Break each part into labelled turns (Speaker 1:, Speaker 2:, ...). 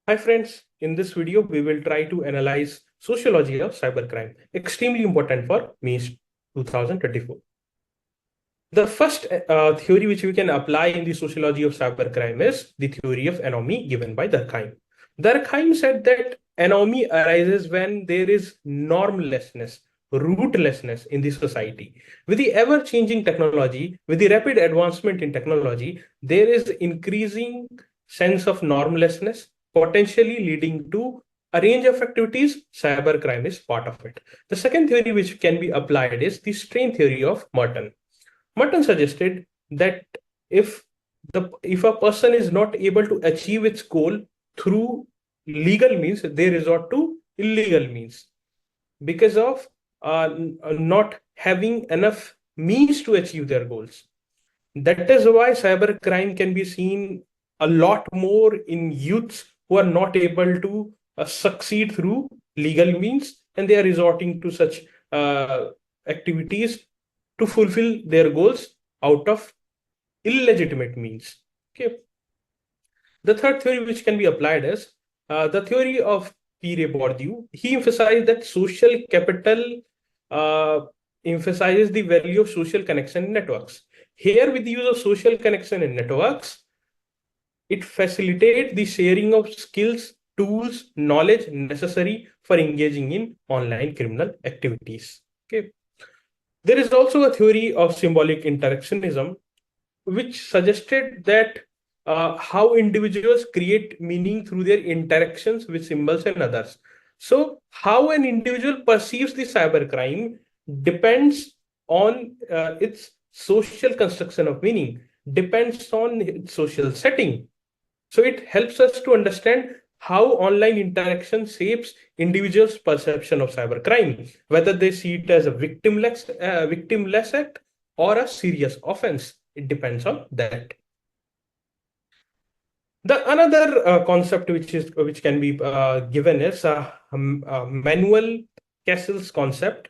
Speaker 1: Hi friends, in this video we will try to analyze sociology of cybercrime, extremely important for May 2024. The first theory which we can apply in the sociology of cybercrime is the theory of anomie given by Durkheim. Durkheim said that anomie arises when there is normlessness, rootlessness in the society. With the ever-changing technology, with the rapid advancement in technology, there is increasing sense of normlessness, potentially leading to a range of activities. Cybercrime is part of it. The second theory which can be applied is the strain theory of Merton. Merton suggested that if if a person is not able to achieve its goal through legal means, they resort to illegal means because of not having enough means to achieve their goals. That is why cybercrime can be seen a lot more in youths who are not able to succeed through legal means, and they are resorting to such activities to fulfill their goals out of illegitimate means. Okay. The third theory which can be applied is the theory of Pierre Bourdieu. He emphasized that social capital uh, emphasizes the value of social connection in networks. Here, with the use of social connection in networks, it facilitates the sharing of skills, tools, knowledge necessary for engaging in online criminal activities. Okay. There is also a theory of symbolic interactionism, which suggested that how individuals create meaning through their interactions with symbols and others. So, how an individual perceives the cybercrime depends on its social construction of meaning, depends on its social setting. So, it helps us to understand how online interaction shapes individuals' perception of cybercrime, whether they see it as a victimless act or a serious offense. It depends on that. The another concept which can be given is Manuel Cassell's concept.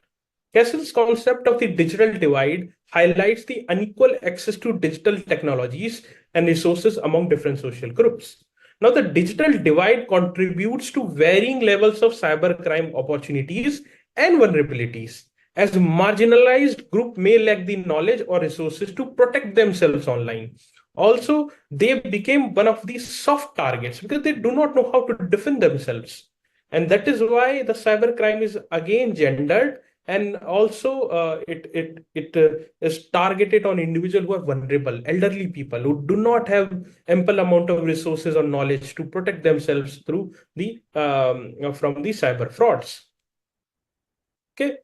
Speaker 1: Cassell's concept of the digital divide highlights the unequal access to digital technologies and resources among different social groups. Now, the digital divide contributes to varying levels of cybercrime opportunities and vulnerabilities, as marginalized group may lack the knowledge or resources to protect themselves online. Also, they became one of the soft targets because they do not know how to defend themselves. And that is why the cybercrime is again gendered, and also it is targeted on individuals who are vulnerable, elderly people who do not have ample amount of resources or knowledge to protect themselves through the from the cyber frauds. Okay.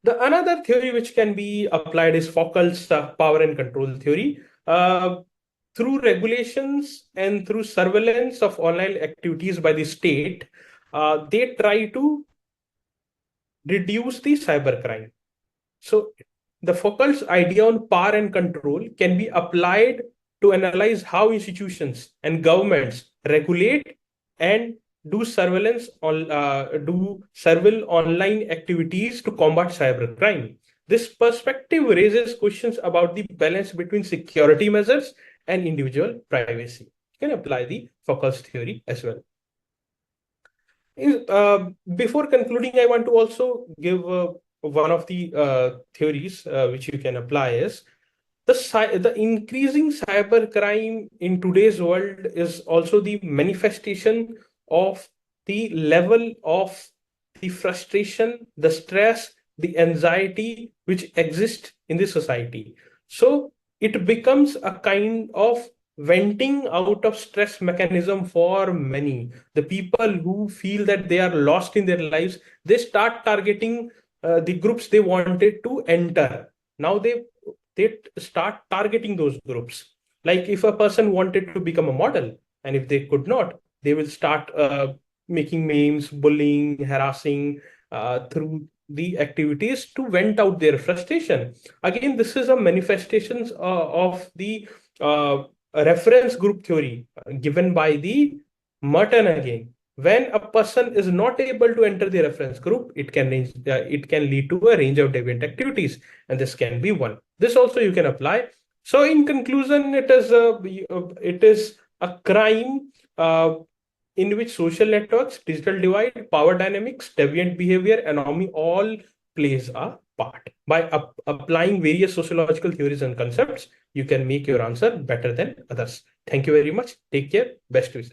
Speaker 1: The another theory which can be applied is Foucault's power and control theory. Through regulations and through surveillance of online activities by the state, they try to reduce the cybercrime. So the Foucault's idea on power and control can be applied to analyze how institutions and governments regulate and do surveillance on do surveil online activities to combat cybercrime. This perspective raises questions about the balance between security measures and individual privacy. You can apply the Foucault's theory as well. Before concluding, I want to also give one of the theories which you can apply is the increasing cybercrime in today's world is also the manifestation of the level of the frustration, the stress, the anxiety which exists in the society. So it becomes a kind of venting out of stress mechanism for many. The people who feel that they are lost in their lives, they start targeting the groups they wanted to enter. Now they start targeting those groups. Like if a person wanted to become a model, and if they could not, they will start making memes, bullying, harassing through the activities to vent out their frustration. Again, this is a manifestations of the reference group theory given by the Merton again. When a person is not able to enter the reference group, it can lead to a range of deviant activities, and this can be one. This also you can apply. So, in conclusion, it is a crime in which social networks, digital divide, power dynamics, deviant behavior, anomie all plays a part. By applying various sociological theories and concepts, you can make your answer better than others. Thank you very much. Take care. Best wishes.